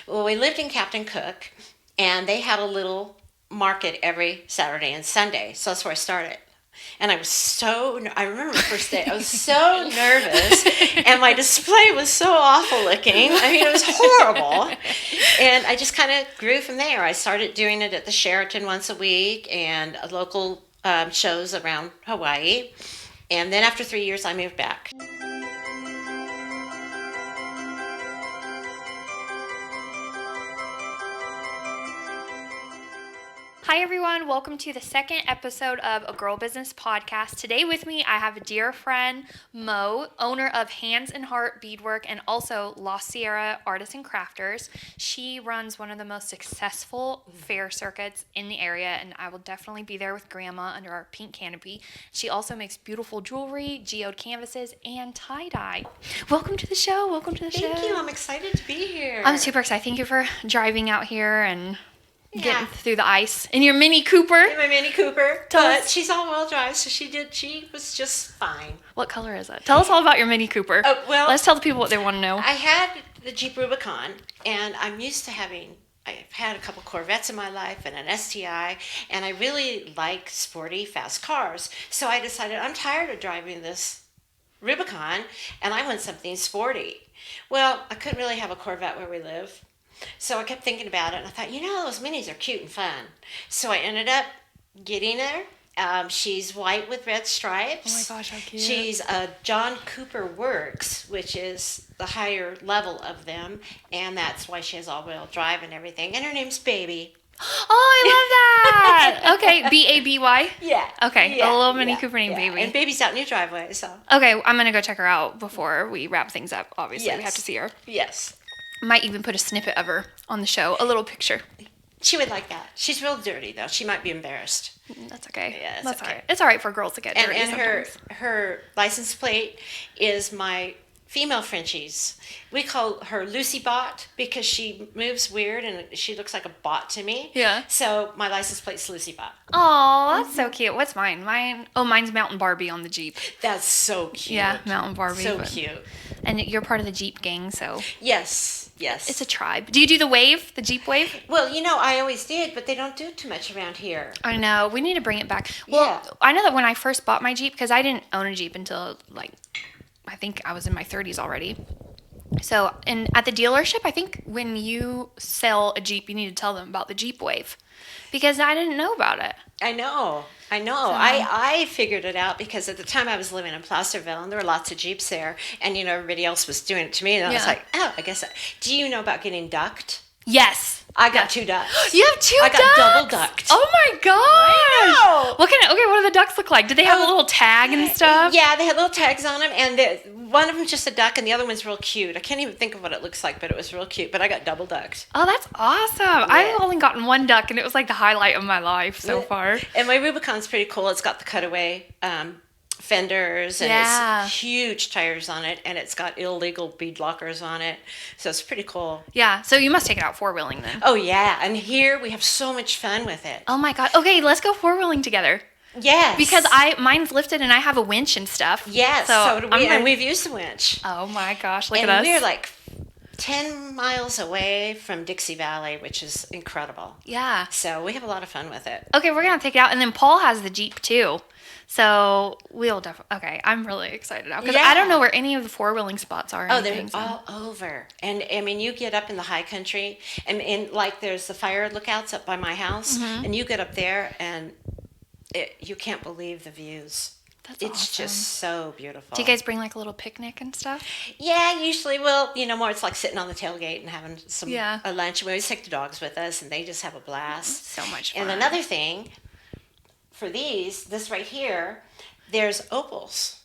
Well, we lived in Captain Cook, and they had a little market every Saturday and Sunday. So that's where I started. And I remember the first day, I was so nervous, and my display was so awful looking. I mean, it was horrible. And I just kind of grew from there. I started doing it at the Sheraton once a week and local shows around Hawaii. And then after 3 years, I moved back. Hi everyone, welcome to the second episode of A Girl Business Podcast. Today with me I have a dear friend, Mo, owner of Hands and Heart Beadwork and also La Sierra Artists and Crafters. She runs one of the most successful fair circuits in the area, and I will definitely be there with Grandma under our pink canopy. She also makes beautiful jewelry, geode canvases, and tie-dye. Welcome to the show. Thank you. I'm excited to be here. I'm super excited. Thank you for driving out here and getting through the ice in your Mini Cooper. In my Mini Cooper. But she's all-wheel drive, so she was just fine. What color is it? Tell us all about your Mini Cooper. Oh, well, let's tell the people what they want to know. I had the Jeep Rubicon, and I've had a couple Corvettes in my life and an STI, and I really like sporty, fast cars. So I decided I'm tired of driving this Rubicon, and I want something sporty. Well, I couldn't really have a Corvette where we live. So I kept thinking about it, and I thought, those minis are cute and fun. So I ended up getting her. She's white with red stripes. Oh my gosh, how cute. She's a John Cooper Works, which is the higher level of them, and that's why she has all-wheel drive and everything. And her name's Baby. Oh, I love that. Okay, B-A-B-Y? Yeah. Okay, yeah, a little Mini Cooper named Baby. And Baby's out in your driveway, so. Okay, I'm going to go check her out before we wrap things up. Obviously, we have to see her. Yes. Might even put a snippet of her on the show, a little picture. She would like that. She's real dirty, though. She might be embarrassed. That's okay. Yeah, that's okay. all right. It's all right for girls to get dirty And sometimes. her license plate is my female Frenchie's. We call her Lucy Bot because she moves weird and she looks like a bot to me. Yeah. So my license plate's Lucy Bot. Oh, that's so cute. What's mine? Mine's Mountain Barbie on the Jeep. That's so cute. Yeah, Mountain Barbie. So cute. And you're part of the Jeep gang, so. Yes. It's a tribe. Do you do the wave, the Jeep wave? Well, I always did, but they don't do too much around here. I know. We need to bring it back. Well, I know that when I first bought my Jeep, because I didn't own a Jeep until, I think I was in my 30s already. So, and at the dealership, I think when you sell a Jeep, you need to tell them about the Jeep wave. Because I didn't know about it. I know. So. I figured it out because at the time I was living in Placerville and there were lots of Jeeps there, and everybody else was doing it to me, and I was like, oh, I guess. Do you know about getting ducked? Yes. I got 2 ducks. You have 2 ducks? I got double ducked. Oh my gosh. I know. What do the ducks look like? Did they have a little tag and stuff? Yeah, they had little tags on them, and one of them's just a duck, and the other one's real cute. I can't even think of what it looks like, but it was real cute. But I got double ducked. Oh, that's awesome. Yeah. I've only gotten 1 duck, and it was like the highlight of my life so far. And my Rubicon's pretty cool. It's got the cutaway fenders, and it's huge tires on it, and it's got illegal bead lockers on it, so it's pretty cool. Yeah, so you must take it out 4-wheeling then. Oh yeah, and here we have so much fun with it. Oh my god. Okay, let's go 4-wheeling together. Yes. Because mine's lifted and I have a winch and stuff. Yes, so do we, and we've used the winch. Oh my gosh, look at us. And we're like 10 miles away from Dixie Valley, which is incredible. Yeah. So we have a lot of fun with it. Okay, we're going to take it out, and then Paul has the Jeep too. So we'll definitely. Okay, I'm really excited now because I don't know where any of the 4-wheeling spots are. They're all over, and I mean, you get up in the high country, and there's the fire lookouts up by my house, and you get up there, and you can't believe the views. It's awesome. Just so beautiful. Do you guys bring like a little picnic and stuff? Yeah, usually. Well, more it's like sitting on the tailgate and having a lunch. We always take the dogs with us, and they just have a blast. So much fun. And another thing. For this right here, there's opals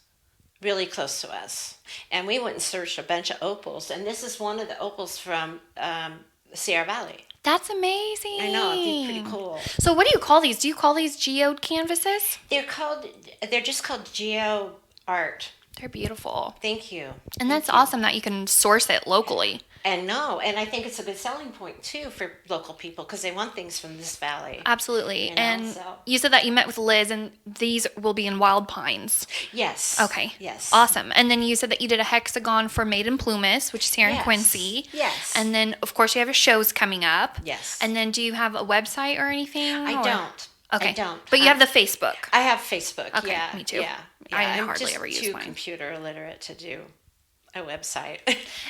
really close to us. And we went and searched a bunch of opals. And this is one of the opals from Sierra Valley. That's amazing. I know, it's pretty cool. So what do you call these? Do you call these geode canvases? They're just called geo art. They're beautiful. Thank you. And that's awesome that you can source it locally. And I think it's a good selling point too for local people because they want things from this valley. Absolutely. You know, and so. you said that you met with Liz, and these will be in Wild Pines. Yes. Okay. Yes. Awesome. And then you said that you did a hexagon for Made in Plumas, which is here in Yes. Quincy. Yes. And then, of course, you have your shows coming up. Yes. And then do you have a website or anything? I don't. Okay. I don't. But you have the Facebook. I have Facebook. Okay, Yeah. me too. Yeah. I I'm hardly just ever use too mine. computer illiterate to do a website.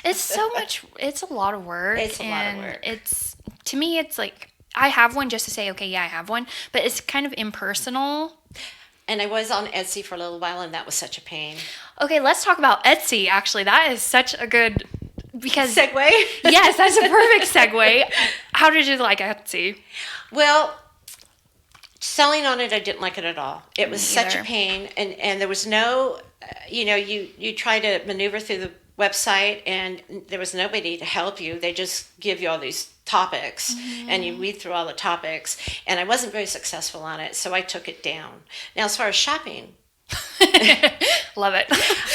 It's so much. It's a lot of work. It's a lot of work. It's, to me, it's like, I have one just to say, okay, yeah, I have one. But it's kind of impersonal. And I was on Etsy for a little while, and that was such a pain. Okay, let's talk about Etsy, actually. That is such a good, because... Segue? Yes, that's a perfect segue. How did you like Etsy? Well, selling on it, I didn't like it at all. It was such a either. pain, and there was no, you try to maneuver through the website, and there was nobody to help you. They just give you all these topics, and you read through all the topics, and I wasn't very successful on it, so I took it down. Now, as far as shopping, Love it.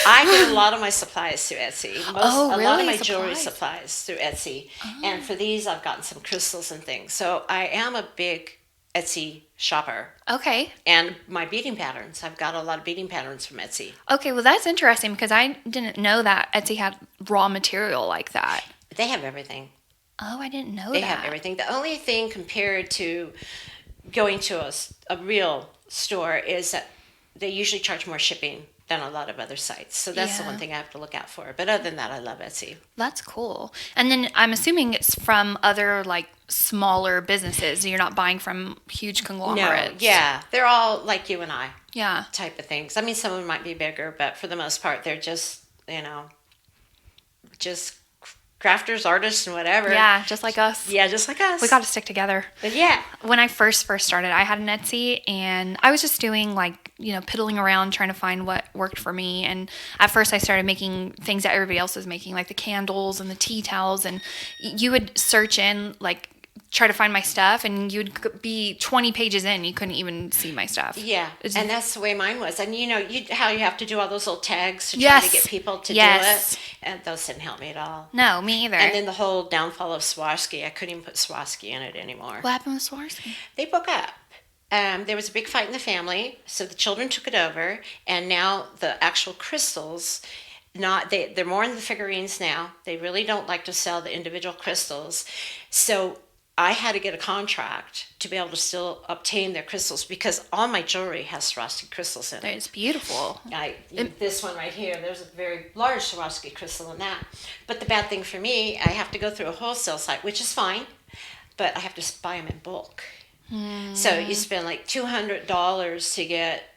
I get a lot of my supplies through Etsy. A lot really? of my jewelry Supplies? supplies through Etsy. And for these, I've gotten some crystals and things. So I am a big Etsy shopper. Okay. And my beading patterns, I've got a lot of beading patterns from Etsy. Okay, well, that's interesting because I didn't know that Etsy had raw material like that. They have everything. Oh, I didn't know They that. have everything. The only thing compared to going to a real store is that they usually charge more shipping than a lot of other sites. So that's the Yeah. one thing I have to look out for. But other than that, I love Etsy. That's cool. And then I'm assuming it's from other, like, smaller businesses. You're not buying from huge No, conglomerates. yeah. They're all like you and I Yeah. type of things. I mean, some of them might be bigger, but for the most part, they're just, just crafters, artists, and whatever. Yeah, just like us. Yeah, just like us. We got to stick together. But yeah. When I first started, I had an Etsy, and I was just doing, like, piddling around trying to find what worked for me. And at first I started making things that everybody else was making, like the candles and the tea towels. And you would search in, like, try to find my stuff, and you'd be 20 pages in, you couldn't even see my stuff. Yeah, It's- and that's the way mine was. And how you have to do all those little tags to try Yes. to get people to Yes. do it. And those didn't help me at all. No, me either. And then the whole downfall of Swarovski, I couldn't even put Swarovski in it anymore. What happened with Swarovski? They broke up. There was a big fight in the family, so the children took it over, and now the actual crystals, they're more in the figurines now. They really don't like to sell the individual crystals. So I had to get a contract to be able to still obtain their crystals because all my jewelry has Swarovski crystals in it. It's beautiful. This one right here, there's a very large Swarovski crystal in that. But the bad thing for me, I have to go through a wholesale site, which is fine, but I have to buy them in bulk. So you spend like $200 to get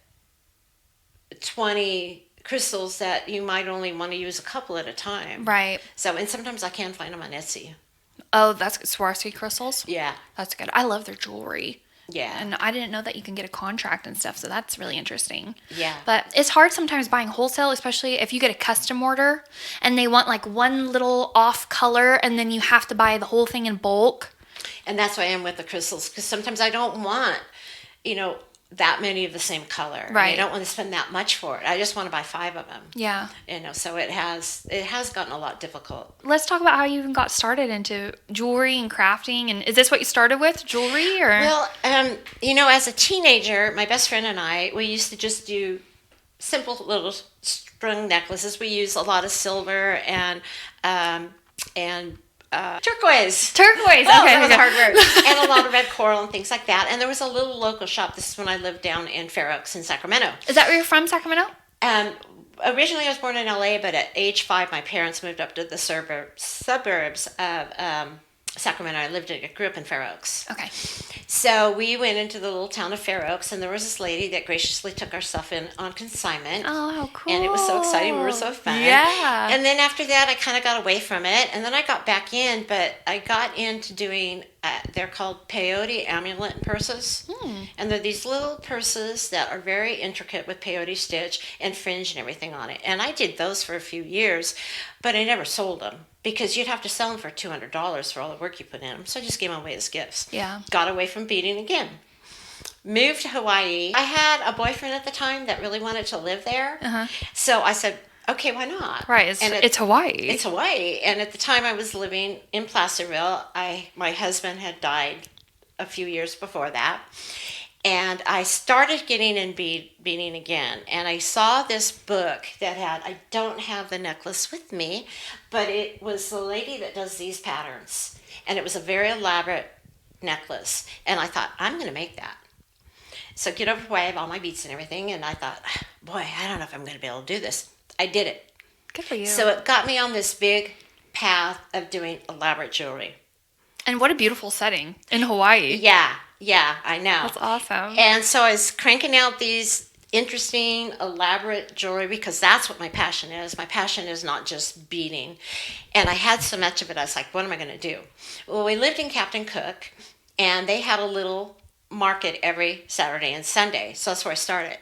20 crystals that you might only want to use a couple at a time. Right. So, and sometimes I can find them on Etsy. Oh, that's Swarovski crystals? Yeah. That's good. I love their jewelry. Yeah. And I didn't know that you can get a contract and stuff, so that's really interesting. Yeah. But it's hard sometimes buying wholesale, especially if you get a custom order and they want like one little off color and then you have to buy the whole thing in bulk. And that's why I'm with the crystals, because sometimes I don't want, that many of the same color. Right. I don't want to spend that much for it. I just want to buy 5 of them. Yeah. So it has gotten a lot difficult. Let's talk about how you even got started into jewelry and crafting. And is this what you started with, jewelry, or? Well, as a teenager, my best friend and I, we used to just do simple little string necklaces. We used a lot of silver and turquoise. Turquoise. Oh, Okay. that was a hard word. And a lot of red coral and things like that. And there was a little local shop. This is when I lived down in Fair Oaks in Sacramento. Is that where you're from, Sacramento? Originally, I was born in LA, but at age 5, my parents moved up to the suburbs of Sacramento. I grew up in Fair Oaks. Okay. So we went into the little town of Fair Oaks, and there was this lady that graciously took our stuff in on consignment. Oh, how cool. And it was so exciting. We were so fun. Yeah. And then after that, I kind of got away from it. And then I got back in, but I got into doing, they're called peyote amulet purses. And they're these little purses that are very intricate with peyote stitch and fringe and everything on it. And I did those for a few years, but I never sold them because you'd have to sell them for $200 for all the work you put in them. So I just gave them away as gifts. Yeah. Got away from beading again. Moved to Hawaii. I had a boyfriend at the time that really wanted to live there. Uh-huh. So I said, okay, why not? Right. And It's Hawaii. It's Hawaii. And at the time I was living in Placerville, my husband had died a few years before that. And I started getting in beading again. And I saw this book that had, I don't have the necklace with me, but it was the lady that does these patterns. And it was a very elaborate necklace. And I thought, I'm going to make that. So get over Hawaii, I have all my beads and everything. And I thought, boy, I don't know if I'm going to be able to do this. I did it. Good for you. So it got me on this big path of doing elaborate jewelry. And what a beautiful setting in Hawaii. Yeah, I know. That's awesome. And so I was cranking out these interesting, elaborate jewelry because that's what my passion is. My passion is not just beading. And I had so much of it, I was like, what am I going to do? Well, we lived in Captain Cook, and they had a little market every Saturday and Sunday. So that's where I started.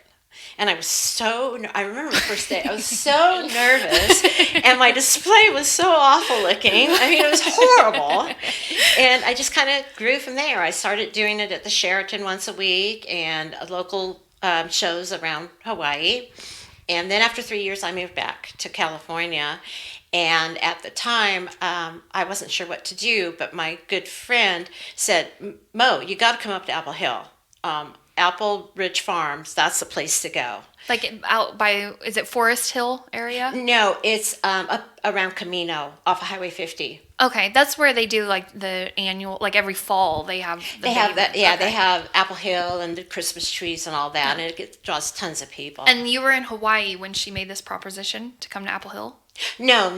And I remember the first day, I was so nervous, and my display was so awful looking. I mean, it was horrible. And I just kind of grew from there. I started doing it at the Sheraton once a week and local shows around Hawaii. And then after 3 years, I moved back to California. And at the time, I wasn't sure what to do, but my good friend said, Mo, you got to come up to Apple Hill. Apple Ridge Farms, that's the place to go. Like out by, is it Forest Hill area? No, it's up around Camino off of Highway 50. Okay, that's where they do like the annual, like every fall they have. They have that, yeah. Okay. They have Apple Hill and the Christmas trees and all that, and it draws tons of people. And you were in Hawaii when she made this proposition to come to Apple Hill? No.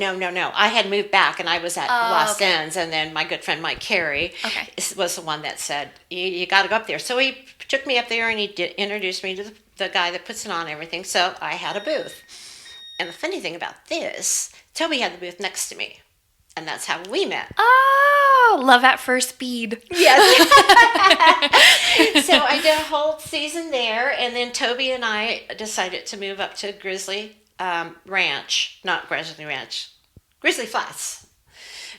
I had moved back, and I was at Lost Ends, and then my good friend Mike Carey was the one that said, you got to go up there. So he took me up there, and he introduced me to the guy that puts it on and everything. So I had a booth. And the funny thing about this, Toby had the booth next to me, and that's how we met. Oh, love at first bead. Yes. So I did a whole season there, and then Toby and I decided to move up to Grizzly Ranch, not Grizzly Ranch, Grizzly Flats.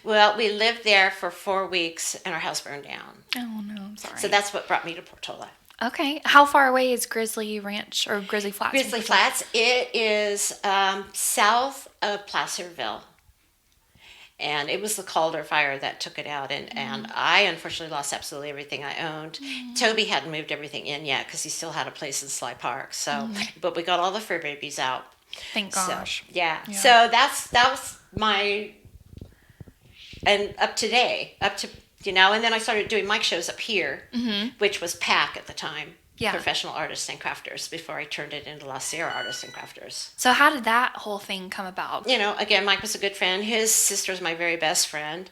Well, we lived there for 4 weeks, and our house burned down. Oh, no, I'm sorry. So that's what brought me to Portola. Okay. How far away is Grizzly Ranch or Grizzly Flats? Grizzly Flats, it is south of Placerville. And it was the Calder fire that took it out. And I unfortunately lost absolutely everything I owned. Toby hadn't moved everything in yet because he still had a place in Sly Park. So, but we got all the fur babies out. Thank gosh. So, yeah. So that was my, and up to, and then I started doing mic shows up here, which was PAC at the time. Yeah. Professional Artists and Crafters, before I turned it into La Sierra Artists and Crafters. So how did that whole thing come about? Again, Mike was a good friend. His sister's my very best friend.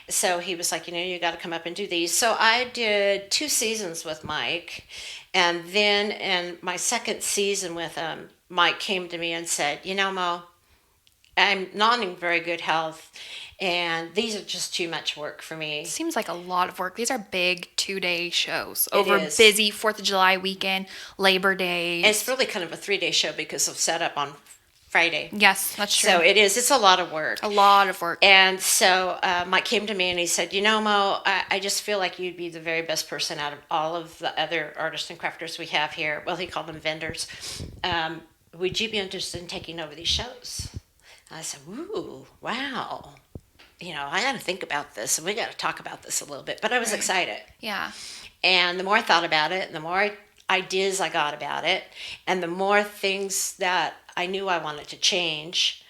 So he was like, you got to come up and do these. So I did 2 seasons with Mike. And then in my second season with him, Mike came to me and said, Mo, I'm not in very good health, and these are just too much work for me. Seems like a lot of work. These are big 2-day shows over busy 4th of July weekend, Labor Day. And it's really kind of a 3-day show because of setup on Friday. Yes, that's true. So it is. It's a lot of work. A lot of work. And so Mike came to me and he said, Mo, I just feel like you'd be the very best person out of all of the other artists and crafters we have here. Well, he called them vendors. Would you be interested in taking over these shows? And I said, ooh, wow. I got to think about this, and we got to talk about this a little bit. But I was excited. Yeah. And the more I thought about it, and the more ideas I got about it, and the more things that I knew I wanted to change,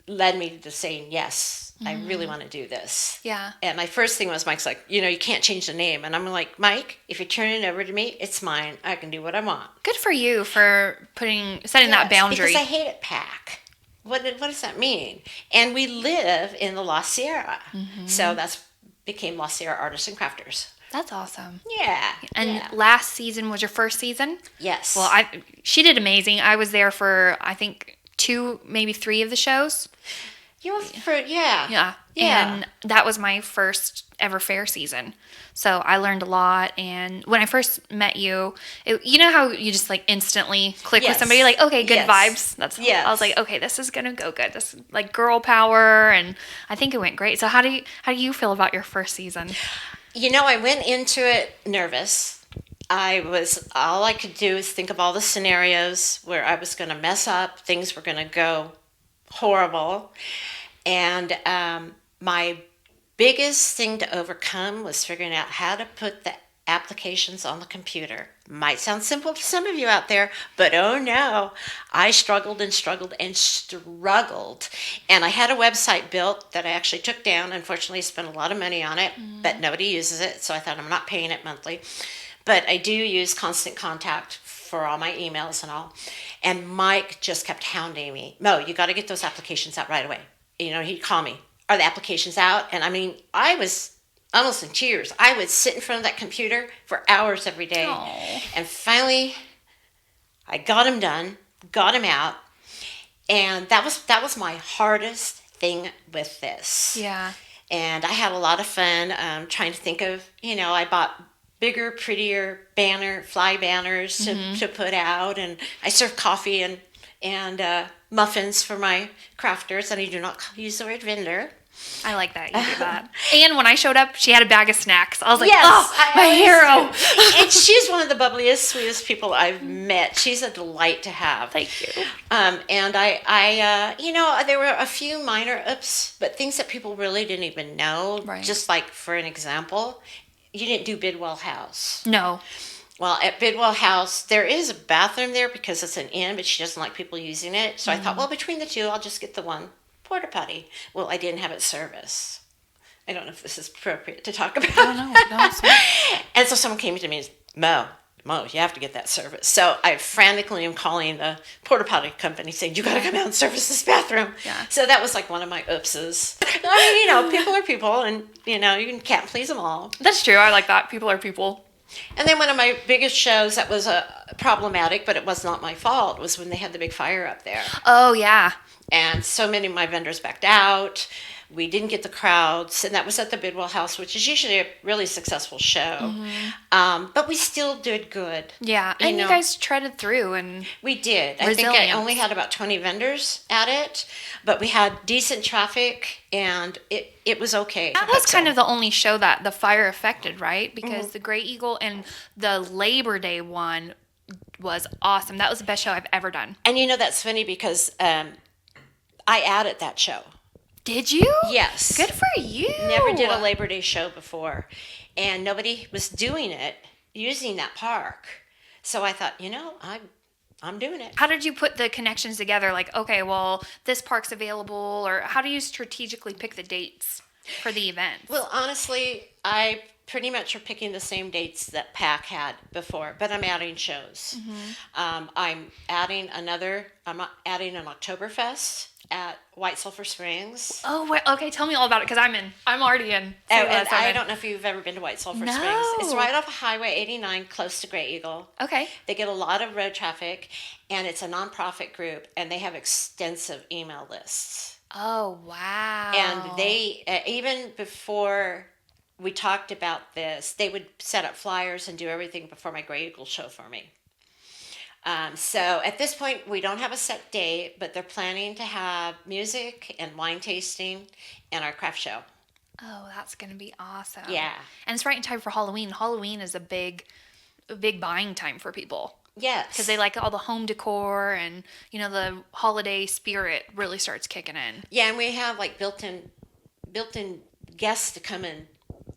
led me to saying, yes, I really want to do this. Yeah. And my first thing was, Mike's like, you can't change the name. And I'm like, Mike, if you turn it over to me, it's mine. I can do what I want. Good for you for setting that boundary. Because I hate it, PAC. What does that mean? And we live in the La Sierra. So that's became La Sierra Artists and Crafters. That's awesome. Yeah. And last season was your first season? Yes. Well, she did amazing. I was there for, I think, 2, maybe 3 of the shows. You were yeah. And that was my first ever Faire season. So I learned a lot. And when I first met you, you know how you just like instantly click with somebody, like, okay, good vibes. I was like, okay, this is gonna go good. This is like girl power, and I think it went great. So how do you feel about your first season? I went into it nervous. All I could do is think of all the scenarios where I was going to mess up, things were going to go horrible. And my biggest thing to overcome was figuring out how to put the applications on the computer. Might sound simple to some of you out there, but oh no, I struggled and struggled and struggled. And I had a website built that I actually took down. Unfortunately, I spent a lot of money on it, but nobody uses it, so I thought I'm not paying it monthly. But I do use Constant Contact for all my emails and all. And Mike just kept hounding me. Mo, you got to get those applications out right away. He'd call me. Are the applications out? And I mean, I was almost in tears. I would sit in front of that computer for hours every day. Aww. And finally, I got them done, got them out. And that was my hardest thing with this. Yeah. And I had a lot of fun trying to think of, I bought bigger, prettier fly banners to put out. And I served coffee and muffins for my crafters. And I do not use the word vendor. I like that. You do that. And when I showed up, she had a bag of snacks. I was like, Yes, oh, my hero. And she's one of the bubbliest, sweetest people I've met. She's a delight to have. Thank you. And there were a few minor oops, but things that people really didn't even know. Right. Just like, for an example, you didn't do Bidwell House. No. Well, at Bidwell House, there is a bathroom there because it's an inn, but she doesn't like people using it. So I thought, well, between the two, I'll just get the one porta potty. Well, I didn't have it service. I don't know if this is appropriate to talk about. I don't know. No, and so someone came to me and said, Mo, you have to get that service. So I frantically am calling the porta potty company saying, you got to come out and service this bathroom. Yeah. So that was like one of my oopses. I mean, people are people, and you can't please them all. That's true. I like that. People are people. And then one of my biggest shows that was problematic, but it was not my fault, was when they had the big fire up there. Oh, yeah. And so many of my vendors backed out. We didn't get the crowds. And that was at the Bidwell House, which is usually a really successful show. But we still did good. Yeah. And you guys treaded through. And we did. I think I only had about 20 vendors at it. But we had decent traffic, and it was okay. that was kind of the only show that the fire affected, right? Because the Gray Eagle and the Labor Day one was awesome. That was the best show I've ever done. And that's funny because I added that show. Did you? Yes. Good for you. Never did a Labor Day show before. And nobody was doing it using that park. So I thought, I'm doing it. How did you put the connections together? Like, okay, well, this park's available, or how do you strategically pick the dates for the event? Well, honestly, I pretty much are picking the same dates that PAC had before, but I'm adding shows. I'm adding an Oktoberfest at White Sulphur Springs. Oh, wait, okay. Tell me all about it, because I'm already in. And I don't know if you've ever been to White Sulphur No. Springs. It's right off Highway 89, close to Gray Eagle. Okay. They get a lot of road traffic, and it's a nonprofit group, and they have extensive email lists. Oh, wow. And they, even before we talked about this, they would set up flyers and do everything before my Gray Eagle show for me. So at this point, we don't have a set date, but they're planning to have music and wine tasting and our craft show. Oh, that's going to be awesome. Yeah. And it's right in time for Halloween. Halloween is a big buying time for people. Yes. Because they like all the home decor, and, the holiday spirit really starts kicking in. Yeah, and we have like built-in guests to come and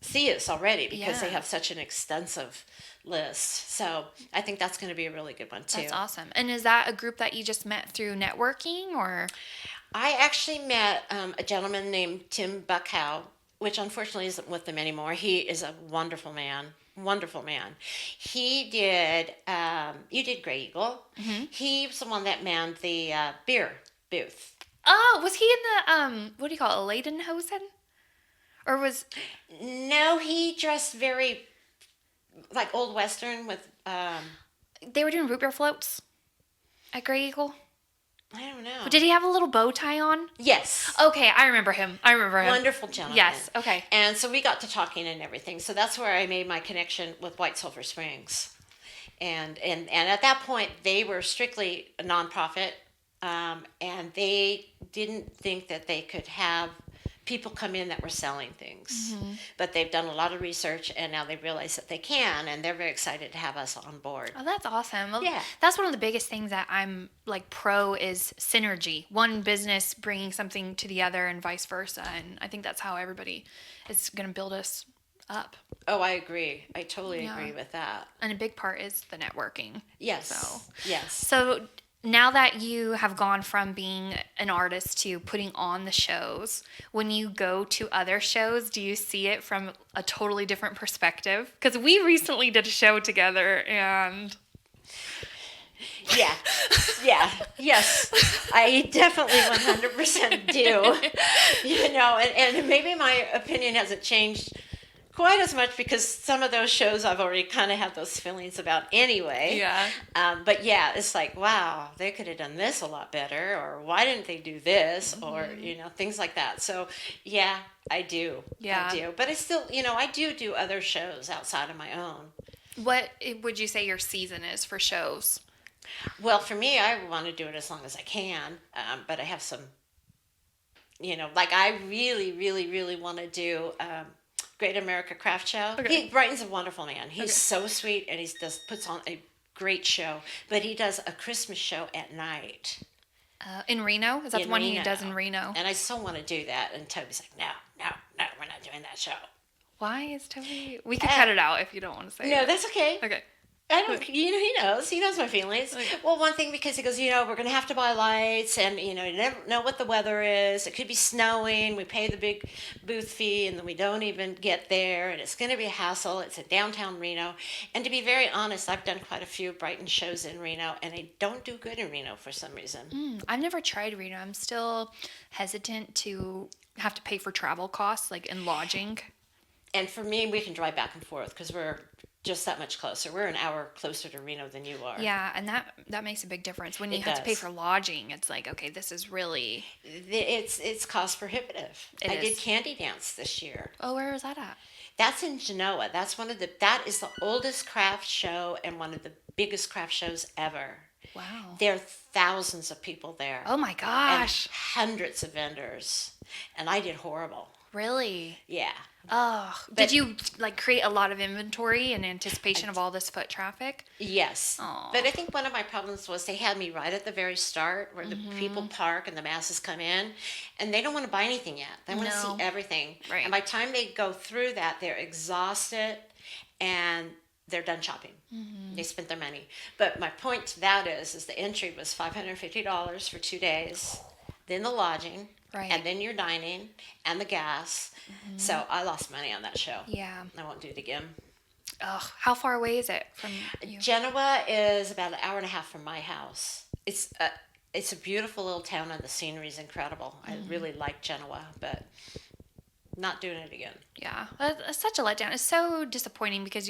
see us already because they have such an extensive list. So I think that's going to be a really good one too. That's awesome. And is that a group that you just met through networking, or? I actually met a gentleman named Tim Buckhow, which unfortunately isn't with them anymore. He is a wonderful man. Wonderful man. He did, you did Gray Eagle. He was the one that manned the beer booth. Oh, was he in the, what do you call it, Lederhosen? Or was... No, he dressed very, like Old Western with... They were doing root beer floats at Gray Eagle? I don't know. Did he have a little bow tie on? Yes. Okay, I remember him. Wonderful gentleman. Yes, okay. And so we got to talking and everything. So that's where I made my connection with White Sulphur Springs. And at that point, they were strictly a nonprofit, and they didn't think that they could have people come in that were selling things, but they've done a lot of research and now they realize that they can, and they're very excited to have us on board. Oh, that's awesome. Well, Yeah. that's one of the biggest things that I'm like pro is synergy. One business bringing something to the other and vice versa. And I think that's how everybody is going to build us up. Oh, I agree. I totally Yeah. agree with that. And a big part is the networking. Yes. Yes. So now that you have gone from being an artist to putting on the shows, when you go to other shows, do you see it from a totally different perspective? Because we recently did a show together and... Yeah. Yes. I definitely 100% do. And maybe my opinion hasn't changed quite as much because some of those shows I've already kind of had those feelings about anyway. Yeah. But yeah, it's like, wow, they could have done this a lot better, or why didn't they do this, or things like that. So yeah, I do. Yeah. I do. But I still, I do other shows outside of my own. What would you say your season is for shows? Well, for me, I want to do it as long as I can. But I have some, like I really, really, really want to do Great America Craft Show. Okay. Brighton's a wonderful man. He's so sweet, and he puts on a great show. But he does a Christmas show at night. In Reno? Is that the one he does in Reno? And I still want to do that. And Toby's like, no, we're not doing that show. Why is Toby? We could cut it out if you don't want to say it. No, that's okay. Okay. I don't, he knows my feelings. Okay. Well, one thing, because he goes, we're going to have to buy lights, and, you never know what the weather is. It could be snowing. We pay the big booth fee, and then we don't even get there, and it's going to be a hassle. It's in downtown Reno. And to be very honest, I've done quite a few Brighton shows in Reno, and I don't do good in Reno for some reason. I've never tried Reno. I'm still hesitant to have to pay for travel costs, like in lodging. And for me, we can drive back and forth because we're just that much closer. We're an hour closer to Reno than you are. Yeah, and that makes a big difference. When you have to pay for lodging, it's like, okay, this is really... It's cost prohibitive. I did Candy Dance this year. Oh, where was that at? That's in Genoa. That is the oldest craft show and one of the biggest craft shows ever. Wow. There are thousands of people there. Oh my gosh. And hundreds of vendors. And I did horrible. Really? Yeah. Oh, did you like create a lot of inventory in anticipation of all this foot traffic? Yes. Aww. But I think one of my problems was they had me right at the very start where the people park and the masses come in, and they don't want to buy anything yet. They want to see everything. Right. And by the time they go through that, they're exhausted and they're done shopping. They spent their money. But my point to that is the entry was $550 for 2 days, then the lodging, Right. and then your dining and the gas. So I lost money on that show. Yeah. I won't do it again. Ugh, how far away is it from you? Genoa is about an hour and a half from my house. It's a beautiful little town, and the scenery is incredible. I really like Genoa, but not doing it again. Yeah, that's such a letdown. It's so disappointing because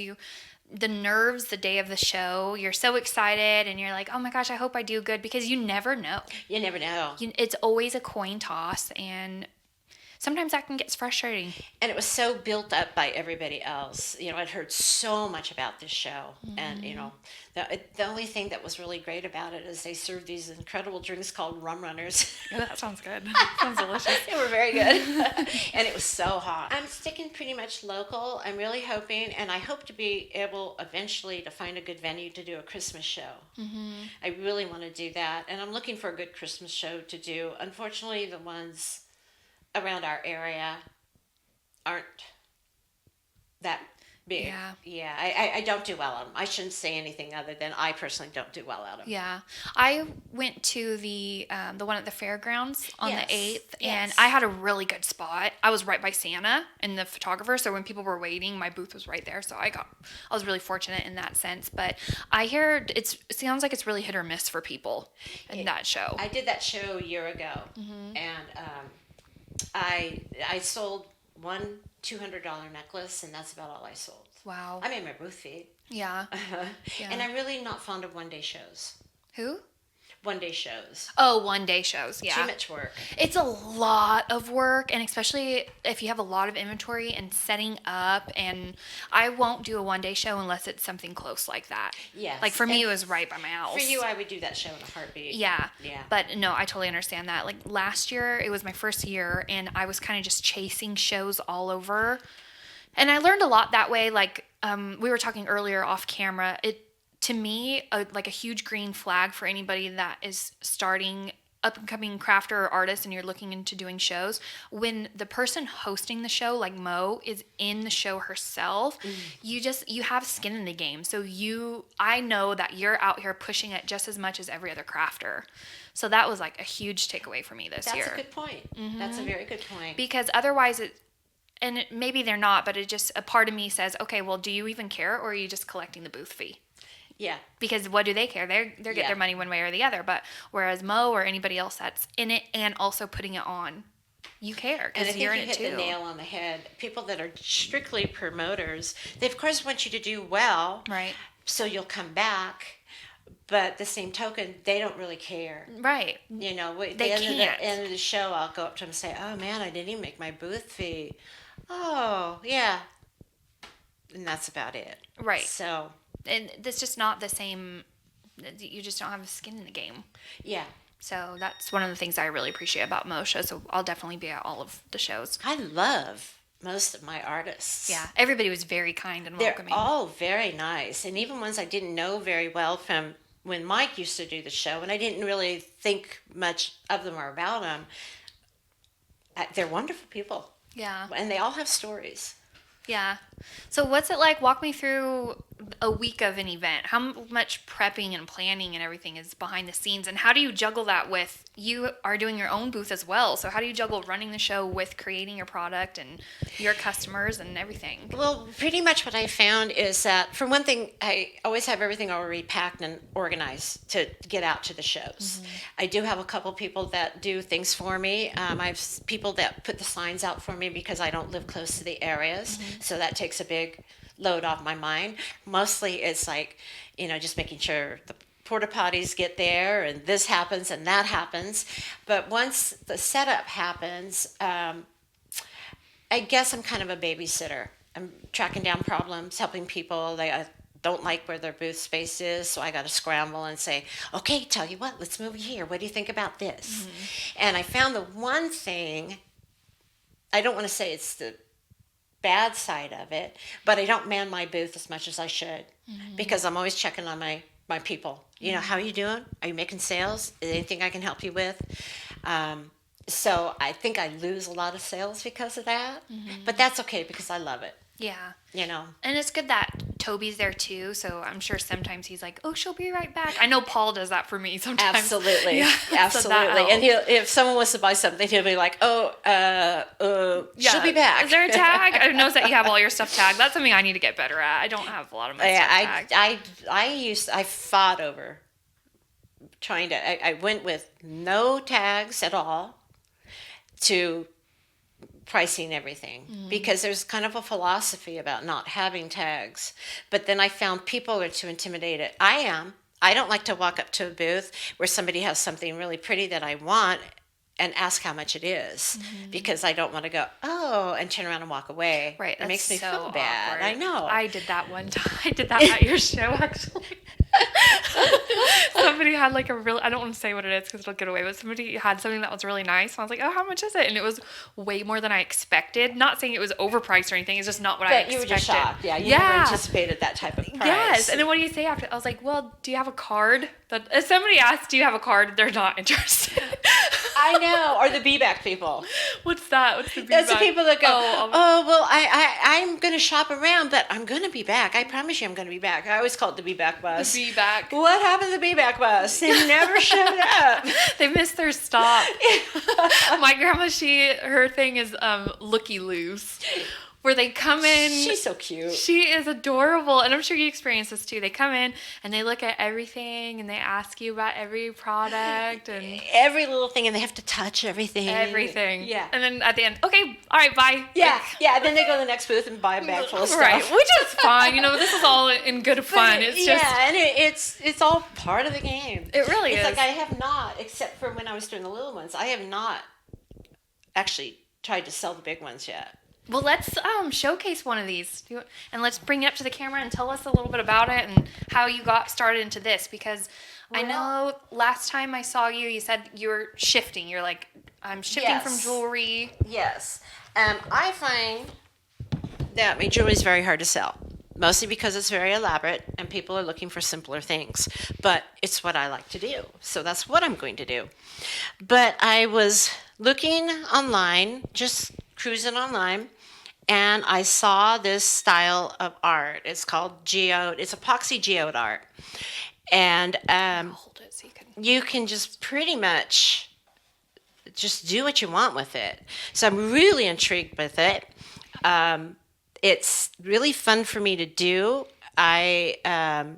the nerves the day of the show, you're so excited and you're like, oh my gosh, I hope I do good, because you never know. You never know. It's always a coin toss, and sometimes that can get frustrating. And it was so built up by everybody else. I'd heard so much about this show. And, the only thing that was really great about it is they served these incredible drinks called rum runners. Oh, that sounds good. Sounds delicious. They were very good. And it was so hot. I'm sticking pretty much local. I'm really hoping, and I hope to be able eventually to find a good venue to do a Christmas show. I really want to do that. And I'm looking for a good Christmas show to do. Unfortunately, the ones around our area aren't that big. Yeah. I don't do well at them. I shouldn't say anything other than I personally don't do well at them. Yeah, I went to the one at the fairgrounds on the 8th, and Yes. I had a really good spot. I was right by Santa and the photographer, so when people were waiting, my booth was right there. So I was really fortunate in that sense. But I hear it sounds like it's really hit or miss for people in that show. I did that show a year ago, and I sold one $200 necklace, and that's about all I sold. Wow. I made my booth fee. Yeah. And I'm really not fond of one-day shows. Who? one-day shows. Oh, one-day shows, yeah. Too much work. It's a lot of work, and especially if you have a lot of inventory and setting up, and I won't do a one-day show unless it's something close like that. Yes. Like for me, it was right by my house. For you, I would do that show in a heartbeat. Yeah. Yeah. But no, I totally understand that. Like last year, it was my first year, and I was kind of just chasing shows all over. And I learned a lot that way. Like we were talking earlier off camera, to me, like a huge green flag for anybody that is starting up and coming crafter or artist and you're looking into doing shows, when the person hosting the show, like Mo, is in the show herself, you have skin in the game. So I know that you're out here pushing it just as much as every other crafter. So that was like a huge takeaway for me this year. That's a good point. Mm-hmm. That's a very good point. Because otherwise maybe they're not, but a part of me says, okay, well, do you even care, or are you just collecting the booth fee? Yeah. Because what do they care? They get their money one way or the other. But whereas Mo or anybody else that's in it and also putting it on, you care because you're in it too. And I think you hit the nail on the head. People that are strictly promoters, they of course want you to do well. Right. So you'll come back. But the same token, they don't really care. Right. You know, at they the end of the show, I'll go up to them and say, oh man, I didn't even make my booth fee. Oh, yeah. And that's about it. Right. So. And it's just not the same. You just don't have a skin in the game. Yeah. So that's one of the things I really appreciate about Mo's show. So I'll definitely be at all of the shows. I love most of my artists. Yeah. Everybody was very kind and welcoming. They're all very nice. And even ones I didn't know very well from when Mike used to do the show, and I didn't really think much of them or about them, they're wonderful people. Yeah. And they all have stories. Yeah. So what's it like? Walk me through a week of an event. How much prepping and planning and everything is behind the scenes, and how do you juggle that with, you are doing your own booth as well, so how do you juggle running the show with creating your product and your customers and everything? Well, pretty much what I found is that, for one thing, I always have everything already packed and organized to get out to the shows. Mm-hmm. I do have a couple people that do things for me. I have people that put the signs out for me because I don't live close to the areas, so that takes a big load off my mind. Mostly it's like, just making sure the porta potties get there and this happens and that happens. But once the setup happens, I guess I'm kind of a babysitter. I'm tracking down problems, helping people. They don't like where their booth space is, so I got to scramble and say, okay, tell you what, let's move here. What do you think about this? Mm-hmm. And I found the one thing, I don't want to say it's the bad side of it, but I don't man my booth as much as I should, because I'm always checking on my people. How are you doing? Are you making sales? Is there anything I can help you with? So I think I lose a lot of sales because of that, but that's okay because I love it. Yeah. And it's good that Toby's there too, so I'm sure sometimes he's like, oh, she'll be right back. I know Paul does that for me sometimes. Absolutely. Yeah. Absolutely. So and if someone wants to buy something, he'll be like, she'll be back. Is there a tag? I noticed that you have all your stuff tagged. That's something I need to get better at. I don't have a lot of my stuff tagged. I fought over trying to, I went with no tags at all to pricing everything, because there's kind of a philosophy about not having tags. But then I found people are too intimidated. I don't like to walk up to a booth where somebody has something really pretty that I want and ask how much it is, because I don't want to go, and turn around and walk away. Right. It makes me so feel bad. Awkward. I know. I did that one time. I did that at your show, actually. Somebody had like I don't want to say what it is because it'll get away, but somebody had something that was really nice. And I was like, oh, how much is it? And it was way more than I expected. Not saying it was overpriced or anything. It's just not what I expected. You were just shocked. Yeah, you never anticipated that type of price. Yes. And then what do you say after? I was like, well, do you have a card? If somebody asks, do you have a card? They're not interested. I know. Or the be-back people. What's that? What's the be-back? That's the people that go, well, I'm going to shop around, but I'm going to be back. I promise you I'm going to be back. I always call it the be-back bus. The be-back. What happened to the be-back bus? They never showed up. They missed their stop. My grandma, her thing is looky loose. where they come in. She's so cute. She is adorable. And I'm sure you experience this too. They come in and they look at everything and they ask you about every product and every little thing, and they have to touch everything. everything. Yeah. And then at the end, okay, all right, bye. Yeah. And then they go to the next booth and buy a bag full of stuff. Right, which is fine. This is all in good fun. It's just and it's all part of the game. It really is. It's like I have not, except for when I was doing the little ones, I have not actually tried to sell the big ones yet. Well, let's showcase one of these, and let's bring it up to the camera and tell us a little bit about it and how you got started into this. Because I know last time I saw you, you said you were shifting. You're like, I'm shifting from jewelry. Yes. I find that my jewelry is very hard to sell, mostly because it's very elaborate and people are looking for simpler things. But it's what I like to do, so that's what I'm going to do. But I was looking online, just cruising online, and I saw this style of art. It's called geode. It's epoxy geode art. And Hold it so you can just pretty much just do what you want with it. So I'm really intrigued with it. It's really fun for me to do. I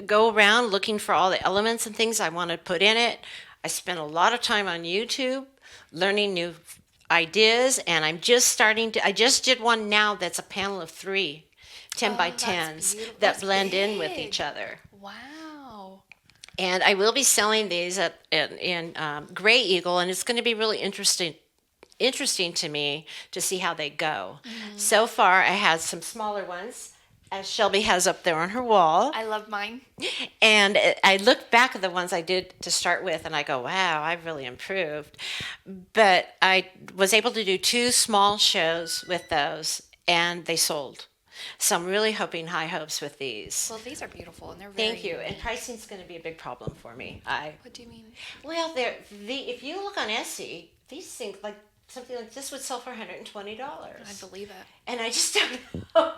go around looking for all the elements and things I want to put in it. I spend a lot of time on YouTube learning new ideas, and I'm just starting to, I just did one now that's a panel of 3 10 by 10s that blend in with each other. Wow. And I will be selling these in Gray Eagle, and it's going to be really interesting to me to see how they go. So far, I had some smaller ones, as Shelby has up there on her wall. I love mine. And I look back at the ones I did to start with, and I go, wow, I've really improved. But I was able to do 2 small shows with those, and they sold. So I'm really hoping high hopes with these. Well, these are beautiful, and they're very Thank you. unique. And pricing's going to be a big problem for me. What do you mean? Well, if you look on Etsy, these things, like something like this would sell for $120. I believe it. And I just don't know.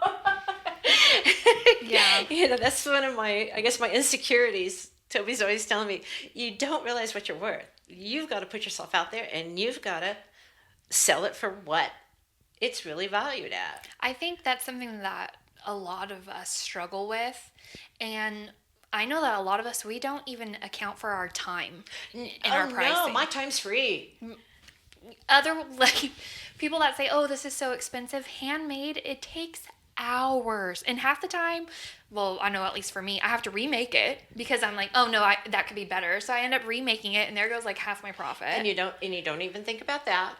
Yeah. That's one of my insecurities. Toby's always telling me, you don't realize what you're worth. You've got to put yourself out there, and you've got to sell it for what it's really valued at. I think that's something that a lot of us struggle with, and I know that a lot of us, we don't even account for our time in our pricing. No, my time's free. Other people that say, "Oh, this is so expensive," handmade, it takes hours, and half the time, well, I know at least for me, I have to remake it because I'm like, oh no, that could be better. So I end up remaking it, and there goes like half my profit. And you don't even think about that.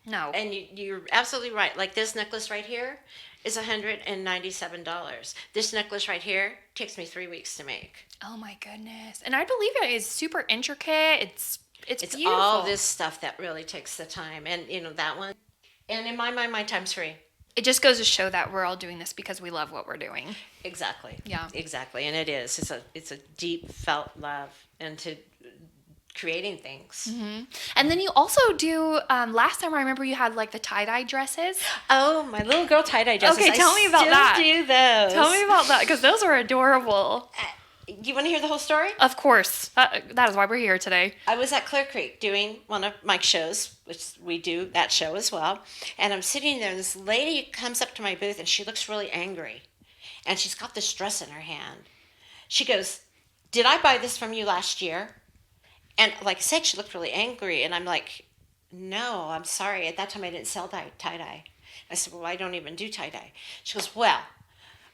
No. And you're absolutely right. Like this necklace right here is $197. This necklace right here takes me 3 weeks to make. Oh my goodness! And I believe it is super intricate. It's beautiful. All this stuff that really takes the time, and that one. And in my mind, my time's free. It just goes to show that we're all doing this because we love what we're doing. Exactly. Yeah. Exactly, and it is. It's a deep felt love into creating things. Mm-hmm. And then you also do. Last time I remember you had like the tie-dye dresses. Oh, my little girl tie-dye dresses. Okay, tell me about that. I still do those. Tell me about that because those are adorable. You want to hear the whole story? Of course. That is why we're here today. I was at Clear Creek doing one of Mike's shows, which we do that show as well. And I'm sitting there, and this lady comes up to my booth, and she looks really angry. And she's got this dress in her hand. She goes, "Did I buy this from you last year?" And like I said, she looked really angry. And I'm like, "No, I'm sorry. At that time, I didn't sell tie-dye." I said, "Well, I don't even do tie-dye." She goes, "Well,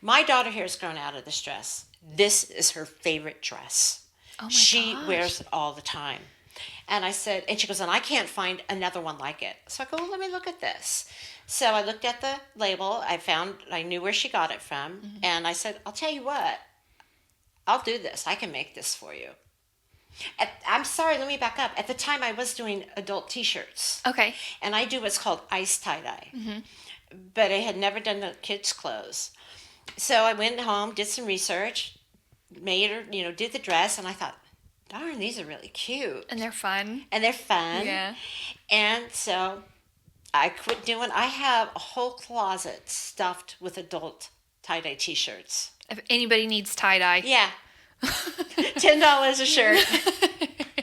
my daughter here has grown out of this dress. This is her favorite dress. Oh my She gosh. wears it all the time." And I said, and she goes, "And I can't find another one like it." So I go, "Well, let me look at this." So I looked at the label. I knew where she got it from. And I said, "I'll tell you what, I'll do this. I can make this for you." I'm sorry, let me back up. At the time, I was doing adult t-shirts. Okay. And I do what's called ice tie-dye. But I had never done the kids' clothes. So I went home, did some research, made her, did the dress, and I thought, darn, these are really cute. And they're fun. And they're fun. Yeah. And so I quit doing, I have a whole closet stuffed with adult tie-dye t-shirts. If anybody needs tie-dye. Yeah. $10 a shirt.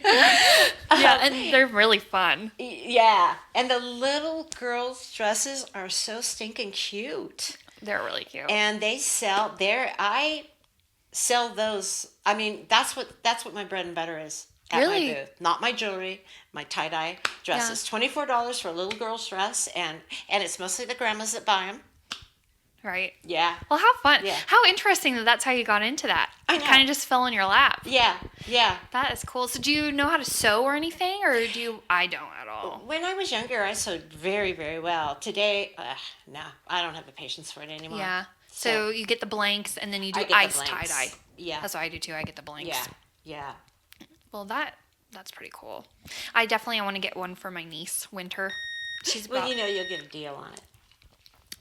Yeah, and they're really fun. Yeah, and the little girls' dresses are so stinking cute. They're really cute. And they sell there. I sell those. I mean, that's what my bread and butter is at Really? my booth. Not my jewelry, my tie dye dresses. $24 for a little girl's dress, and it's mostly the grandmas that buy them. Right. Yeah. Well, how fun. Yeah. How interesting that that's how you got into that. I It know. kind of just fell in your lap. Yeah. Yeah. That is cool. So do you know how to sew or anything, or do you? I don't at all. When I was younger, I sewed very, very well. Today, no, I don't have the patience for it anymore. Yeah. So you get the blanks and then you do I get the ice blanks. tie-dye. Yeah. That's what I do too. I get the blanks. Yeah. Yeah. Well, that's pretty cool. I want to get one for my niece, Winter. She's Well, about, you'll get a deal on it.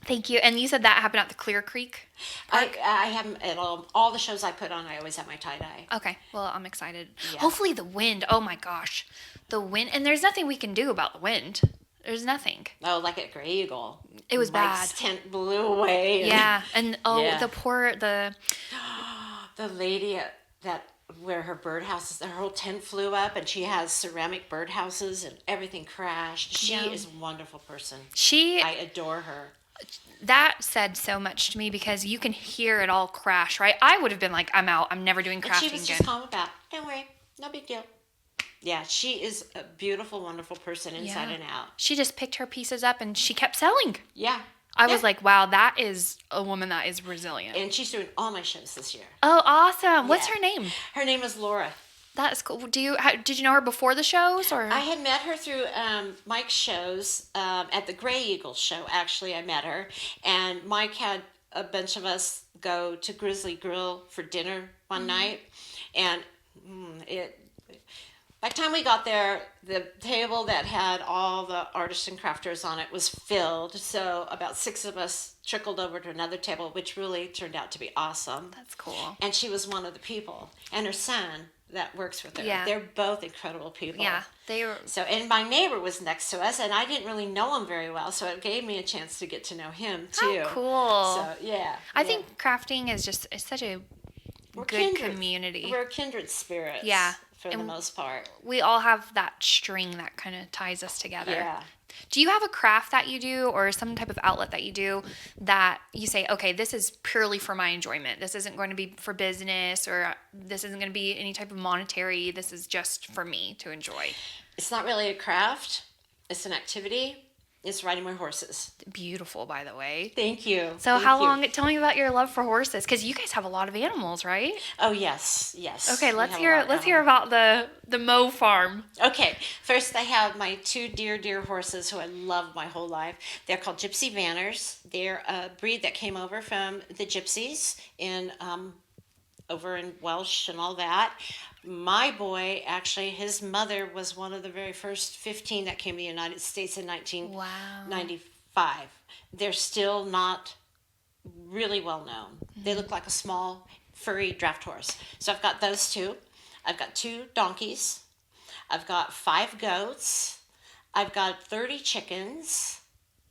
Thank you. And you said that happened at the Clear Creek Park? I have 'em at all the shows I put on. I always have my tie dye. Okay. Well, I'm excited. Yeah. Hopefully the wind. Oh my gosh. The wind. And there's nothing we can do about the wind. There's nothing. Oh, like at Gray Eagle. It was Mike's bad. tent blew away. And Yeah. And Yeah. the lady where her birdhouses, her whole tent flew up, and she has ceramic birdhouses, and everything crashed. She Yeah. is a wonderful person. she, I adore her. that said so much to me because you can hear it all crash, right? I would have been like, I'm out. I'm never doing And crafting she was again. just calm about, don't worry, no big deal. Yeah, she is a beautiful, wonderful person inside Yeah. and out. She just picked her pieces up and she kept selling. Yeah. I was Yeah. like, wow, that is a woman that is resilient. And she's doing all my shows this year. Oh, awesome. What's Yeah. her name? Her name is Laura. That is cool. Did you know her before the shows or? I had met her through Mike's shows at the Gray Eagle show. Actually, I met her, and Mike had a bunch of us go to Grizzly Grill for dinner one night, and by the time we got there, the table that had all the artists and crafters on it was filled. So about 6 of us trickled over to another table, which really turned out to be awesome. That's cool. And she was one of the people, and her son that works with her. Yeah. They're both incredible people. Yeah, they were. So, and my neighbor was next to us, and I didn't really know him very well, so it gave me a chance to get to know him too. How cool. So, yeah. I yeah. think crafting is it's such a We're good kindred. community. We're kindred spirits. Yeah. For the And most part. We all have that string that kind of ties us together. Yeah. Do you have a craft that you do or some type of outlet that you do that you say, okay, this is purely for my enjoyment. This isn't going to be for business or this isn't going to be any type of monetary. This is just for me to enjoy. It's not really a craft. It's an activity. It's riding my horses. Beautiful, by the way. Thank you. So Thank how you. long, tell me about your love for horses, because you guys have a lot of animals, right? Oh, yes. Yes. Okay, We let's have a hear lot of let's hear animals. about the Mo farm. Okay, first I have my 2 dear horses who I love my whole life. They're called Gypsy Vanners. They're a breed that came over from the Gypsies in over in Welsh and all that. My boy, actually, his mother was one of the very first 15 that came to the United States in 1995. They're still not really well known. They look like a small, furry draft horse. So I've got those 2. I've got 2 donkeys. I've got 5 goats. I've got 30 chickens.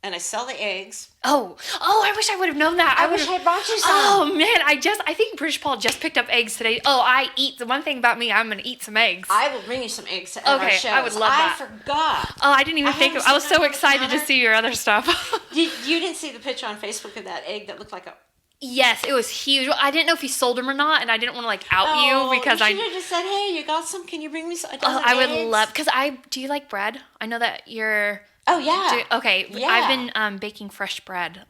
And I sell the eggs. Oh, I wish I would have known that. I wish I brought you some. Oh man, I think British Paul just picked up eggs today. Oh, the one thing about me, I'm gonna eat some eggs. I will bring you some eggs at our Okay, shows. I would love that. I forgot. Oh, I didn't even I think. haven't I was seen so that on the excited to counter. see your other stuff. You didn't see the picture on Facebook of that egg that looked like a... Yes, it was huge. I didn't know if you sold them or not, and I didn't want to out you because you should have just said, hey, you got some? Can you bring me some? A dozen I would eggs? love because do you like bread? I know that you're. Oh, yeah. Okay, Yeah. I've been baking fresh bread,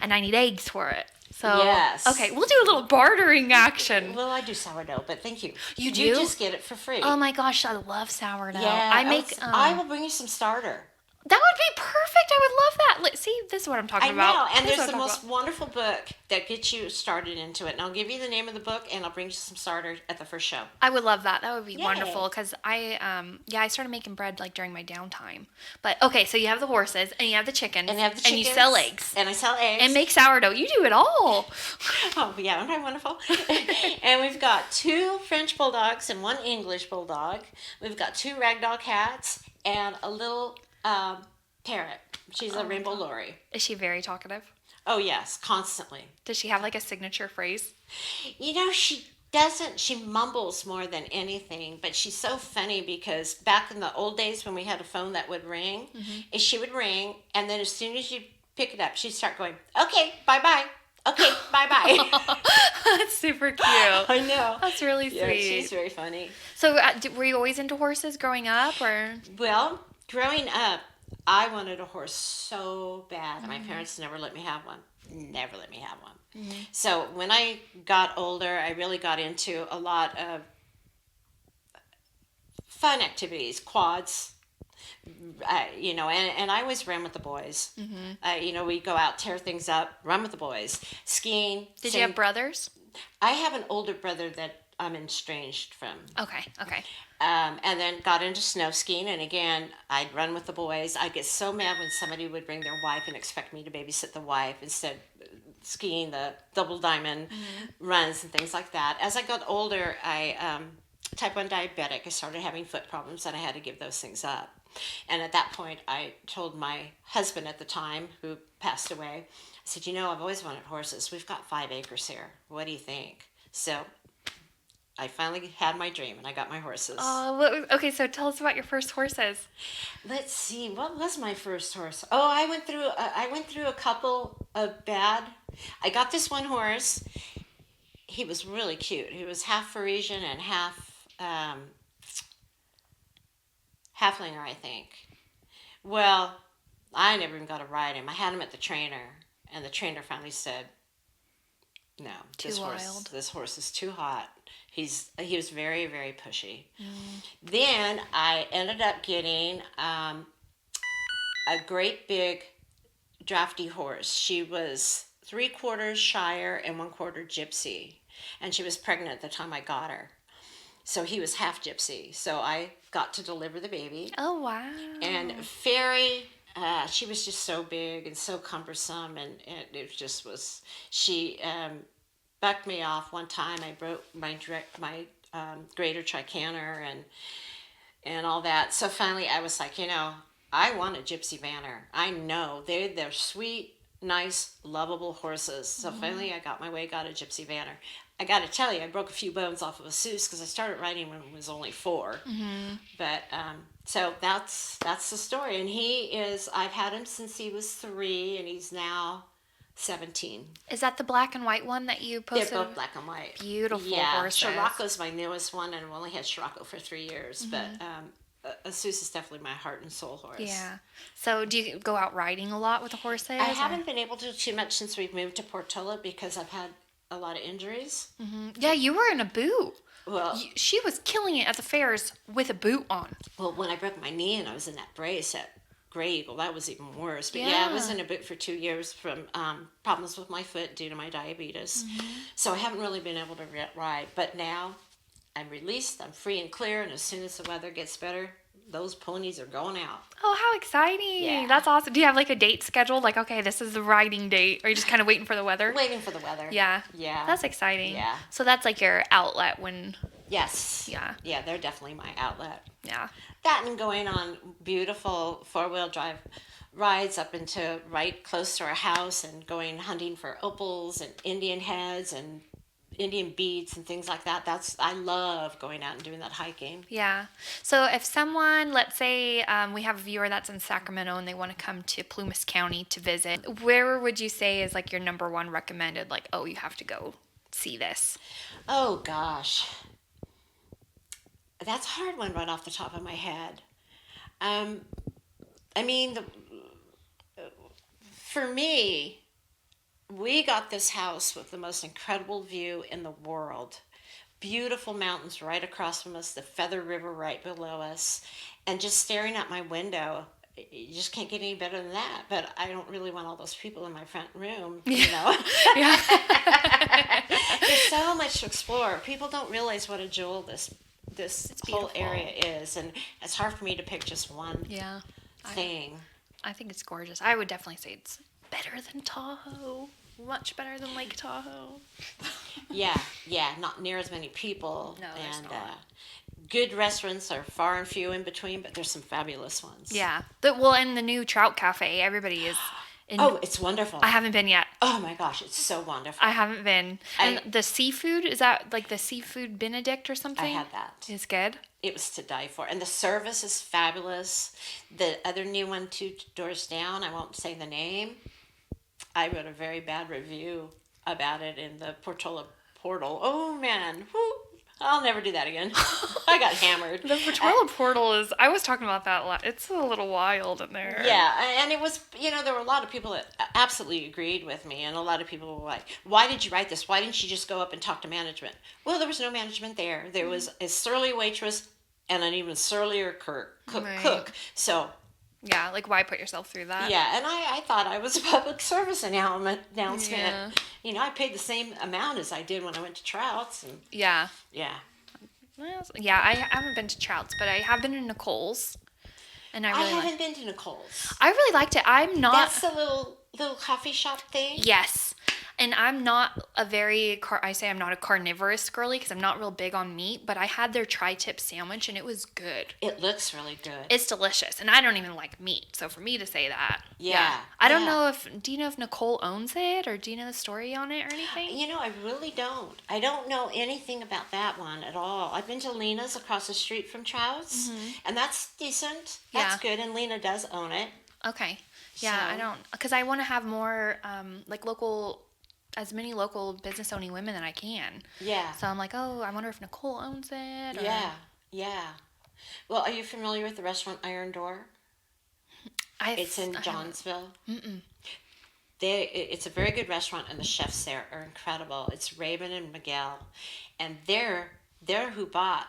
and I need eggs for it. So Yes. okay, we'll do a little bartering action. Well, I do sourdough, but thank you. You do? You just get it for free. Oh my gosh, I love sourdough. yeah. I make. I will bring you some starter. That would be perfect. I would love that. See, this is what I'm talking I about. know, and This is there's what the I'm most talking wonderful book that gets you started into it. And I'll give you the name of the book, and I'll bring you some starter at the first show. about. I would love that. That would be Yay. wonderful because I started making bread like during my downtime. But okay, so you have the horses and you have the chickens And you have the chickens. and you sell eggs And I sell eggs. and make sourdough. You do it all. Oh, yeah, aren't I wonderful? And we've got 2 French bulldogs and 1 English bulldog. We've got 2 ragdoll cats and a little parrot. She's a rainbow lory. Is she very talkative? Oh, yes, constantly. Does she have like a signature phrase? You know, she She mumbles more than anything, but she's so funny because back in the old days when we had a phone that would ring, is she would ring, and then as soon as you pick it up, she'd start going, okay, bye-bye. Okay, bye-bye. That's super cute. I know. That's really Yeah, sweet. she's very funny. So, were you always into horses growing up, or? Well, growing up, I wanted a horse so bad. My parents never let me have one. Never let me have one. So when I got older, I really got into a lot of fun activities, quads, and I always ran with the boys. We'd go out, tear things up, run with the boys, skiing. Did you have brothers? I have an older brother that I'm estranged from. Okay. And then got into snow skiing, and again, I'd run with the boys. I'd get so mad when somebody would bring their wife and expect me to babysit the wife instead of skiing the double diamond runs and things like that. As I got older, I type 1 diabetic. I started having foot problems, and I had to give those things up. And at that point, I told my husband at the time, who passed away, I said, I've always wanted horses. We've got 5 acres here. What do you think? So I finally had my dream, and I got my horses. Oh, okay. So tell us about your first horses. Let's see. What was my first horse? Oh, I went through a couple of bad. I got this one horse. He was really cute. He was half Parisian and half Halflinger, I think. Well, I never even got to ride him. I had him at the trainer, and the trainer finally said, "No, this horse is too hot." He was very, very pushy. Then I ended up getting a great big drafty horse. She was 3/4 Shire and 1/4 Gypsy, and she was pregnant at the time I got her. So he was half Gypsy. So I got to deliver the baby. Oh, wow. And Faire, she was just so big and so cumbersome, and it just was. She bucked me off one time. I broke my greater trichanter and all that. So finally, I was like, I want a Gypsy Vanner. I know they're sweet, nice, lovable horses. So finally, I got my way, got a Gypsy Vanner. I got to tell you, I broke a few bones off of a Seuss because I started riding when it was only 4. But so that's the story. And I've had him since he was 3, and he's now 17. Is that the black and white one that you posted? They're both black and white. Beautiful horses. Scirocco's my newest one, and I've only had Scirocco for 3 years. But a Seuss is definitely my heart and soul horse. Yeah. So do you go out riding a lot with the horses? I haven't been able to too much since we've moved to Portola because I've had a lot of injuries. Yeah, you were in a boot. Well, she was killing it at the fairs with a boot on. Well, when I broke my knee and I was in that brace at Grey Eagle, that was even worse. But yeah, I was in a boot for 2 years from problems with my foot due to my diabetes. So I haven't really been able to ride. But now I'm released, I'm free and clear, and as soon as the weather gets better, those ponies are going out. Oh, how exciting. Yeah. That's awesome. Do you have like a date scheduled? Like, okay, this is the riding date. Or are you just kind of waiting for the weather? Waiting for the weather. Yeah. Yeah. That's exciting. Yeah. So that's like your outlet when... Yes. Yeah. Yeah, they're definitely my outlet. Yeah. That and going on beautiful 4-wheel drive rides up into right close to our house and going hunting for opals and Indian heads and Indian beads and things like that. I love going out and doing that hiking. Yeah. So if someone, let's say we have a viewer that's in Sacramento and they want to come to Plumas County to visit, where would you say is like your number one recommended, like, oh, you have to go see this? Oh, gosh. That's a hard one right off the top of my head. For me, we got this house with the most incredible view in the world. Beautiful mountains right across from us, the Feather River right below us, and just staring out my window. You just can't get any better than that. But I don't really want all those people in my front room, Yeah. There's so much to explore. People don't realize what a jewel this whole area is, and it's hard for me to pick just one thing. I think it's gorgeous. I would definitely say it's better than Tahoe. Much better than Lake Tahoe. Yeah, not near as many people. No, there's not. Good restaurants are far and few in between, but there's some fabulous ones. Yeah. And the new Trout Cafe, everybody is Oh, it's wonderful. I haven't been yet. Oh my gosh, it's so wonderful. I haven't been. And the seafood, is that like the seafood Benedict or something? I had that. It's good? It was to die for. And the service is fabulous. The other new one, 2 doors down, I won't say the name. I wrote a very bad review about it in the Portola portal. Oh man, whew. I'll never do that again. I got hammered. The Portola portal is, I was talking about that it's a little wild in there. Yeah, and it was, there were a lot of people that absolutely agreed with me, and a lot of people were like, why did you write this? Why didn't you just go up and talk to management? Well, there was no management there. There was a surly waitress and an even surlier cook. So... yeah, like why put yourself through that? Yeah, and I thought I was a public service announcement. Yeah. I paid the same amount as I did when I went to Trout's. And Yeah. yeah. Well, yeah, I haven't been to Trout's, but I have been to Nicole's. And I haven't been to Nicole's. I really liked it. I'm not... That's the little coffee shop thing? Yes. And I'm not a very, I say I'm not a carnivorous girly because I'm not real big on meat, but I had their tri-tip sandwich and it was good. It looks really good. It's delicious. And I don't even like meat. So for me to say that. Yeah. I don't know do you know if Nicole owns it or do you know the story on it or anything? I really don't. I don't know anything about that one at all. I've been to Lena's across the street from Trout's, and that's decent. That's good. And Lena does own it. Okay. Yeah, I don't, because I want to have more as many local business owning women that I can. Yeah. So I'm like, oh, I wonder if Nicole owns it. Or... Yeah. Well, are you familiar with the restaurant Iron Door? It's in Johnsville. It's a very good restaurant, and the chefs there are incredible. It's Raven and Miguel, and they're who bought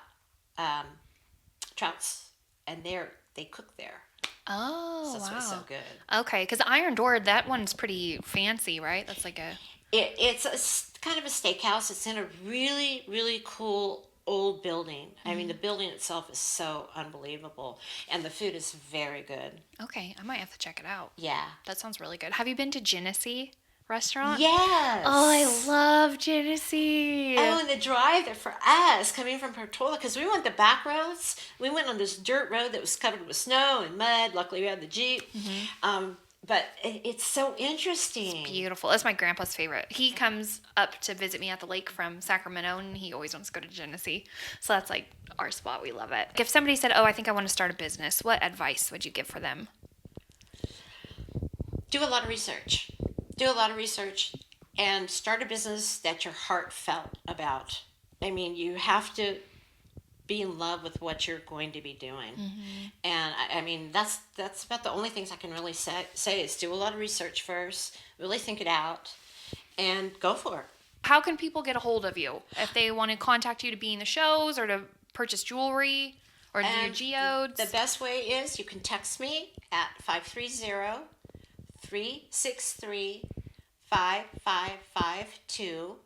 Trout's, and they cook there. Oh, so that's wow. what's so good. Okay, because Iron Door, that one's pretty fancy, right? That's like a... It's kind of a steakhouse. It's in a really, really cool old building. I mean, the building itself is so unbelievable, and the food is very good. Okay, I might have to check it out. Yeah. That sounds really good. Have you been to Genesee restaurant? Yes. Oh, I love Genesee. Oh, and the drive there for us coming from Portola, because we went the back roads. We went on this dirt road that was covered with snow and mud. Luckily, we had the Jeep. But it's so interesting. It's beautiful. That's my grandpa's favorite. He comes up to visit me at the lake from Sacramento, and he always wants to go to Genesee. So that's like our spot. We love it. If somebody said, oh, I think I want to start a business, what advice would you give for them? Do a lot of research. And start a business that your heart felt about. I mean, you have to be in love with what you're going to be doing. And I mean, that's about the only things I can really say is do a lot of research first, really think it out, and go for it. How can people get a hold of you if they want to contact you to be in the shows or to purchase jewelry or do your geodes? The best way is you can text me at 530-363-5552,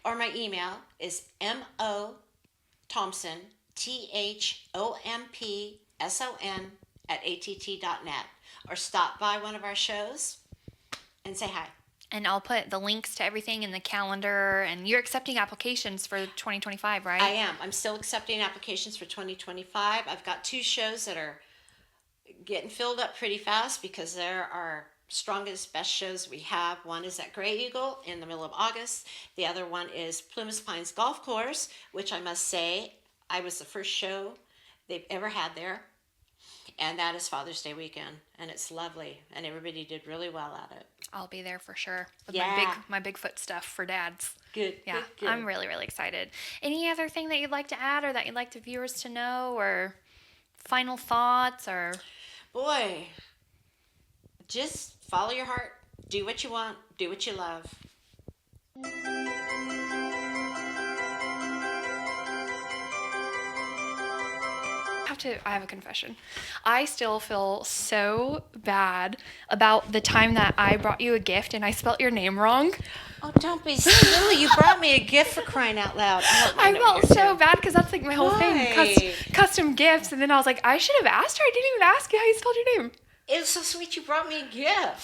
or my email is mothompson, THOMPSON@att.net, or stop by one of our shows and say hi. And I'll put the links to everything in the calendar. And you're accepting applications for 2025, right? I am. I'm still accepting applications for 2025. I've got 2 shows that are getting filled up pretty fast because they're our strongest, best shows we have. One is at Gray Eagle in the middle of August. The other one is Plumas Pines Golf Course, which I must say, I was the first show they've ever had there. And that is Father's Day weekend. And it's lovely. And everybody did really well at it. I'll be there for sure. With Yeah. my Bigfoot stuff for dads. Good. Yeah, Good. I'm really, really excited. Any other thing that you'd like to add or that you'd like the viewers to know or final thoughts or... Boy, just follow your heart. Do what you want. Do what you love. I have a confession. I still feel so bad about the time that I brought you a gift and I spelt your name wrong. Oh, don't be silly. You brought me a gift for crying out loud. I felt so bad because that's like my whole thing. Why? Custom gifts. And then I was like, I should have asked her. I didn't even ask you how you spelled your name. It was so sweet you brought me a gift.